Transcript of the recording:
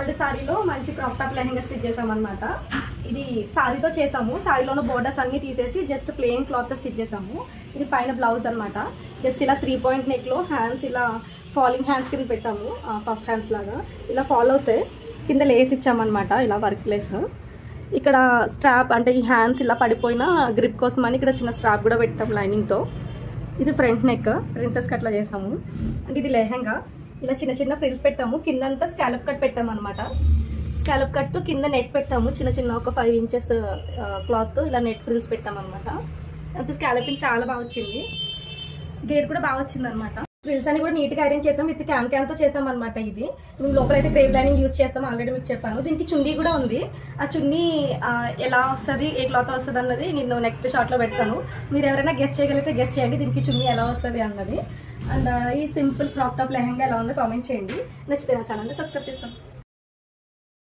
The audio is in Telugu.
ఓల్డ్ సారీలో మంచి క్రాప్ టాప్ లెహంగా స్టిచ్ చేసామన్నమాట. ఇది సారీతో చేసాము. సారీలోని బోర్డర్స్ అన్నీ తీసేసి జస్ట్ ప్లెయిన్ క్లాత్తో స్టిచ్ చేసాము. ఇది పైన బ్లౌజ్ అనమాట. జస్ట్ ఇలా 3 పాయింట్ నెక్లో హ్యాండ్స్ ఇలా ఫాలింగ్ హ్యాండ్స్ కింద పెట్టాము, పఫ్ హ్యాండ్స్ లాగా ఇలా ఫాలో అవుతాయి. కింద లేస్ ఇచ్చామన్నమాట, ఇలా వర్క్ లేస్. ఇక్కడ స్ట్రాప్ అంటే ఈ హ్యాండ్స్ ఇలా పడిపోయిన గ్రిప్ కోసం అని ఇక్కడ చిన్న స్ట్రాప్ కూడా పెట్టాము లైనింగ్తో. ఇది ఫ్రంట్ నెక్, ప్రిన్సెస్ కట్ లా చేసాము. అంటే ఇది లెహంగా. ఇలా చిన్న చిన్న ఫ్రిల్స్ పెట్టాము. కిందంతా స్కాలప్ కట్ పెట్టాము అనమాట. స్కాలప్ కట్తో కింద నెట్ పెట్టాము, చిన్న చిన్న ఒక 5 ఇంచెస్ క్లాత్తో ఇలా నెట్ ఫ్రిల్స్ పెట్టాము అనమాట. అంత స్కాలపింగ్ చాలా బాగా వచ్చింది. గేట్ కూడా బాగా వచ్చింది అనమాట. ఫ్రిల్స్ అని కూడా నీట్గా అరేంజ్ చేసాం, విత్ క్యాన్తో చేసాం అనమాట. ఇది మేము లోపలైతే క్రేప్ లైనింగ్ యూజ్ చేస్తాం, ఆల్రెడీ మీకు చెప్పాను. దీనికి చున్నీ కూడా ఉంది. ఆ చున్నీ ఎలా వస్తుంది, ఏ క్లాత్ వస్తుంది అన్నది నేను నెక్స్ట్ షార్ట్లో పెడతాను. మీరు ఎవరైనా గెస్ట్ చేయగలిగితే గెస్ట్ చేయండి దీనికి చున్నీ ఎలా వస్తుంది అన్నది. అండ్ ఈ సింపుల్ క్రాప్ టాప్ లెహంగా ఎలా ఉందో కామెంట్ చేయండి. నచ్చితే నా ఛానల్ని సబ్స్క్రైబ్ చేసుకోండి.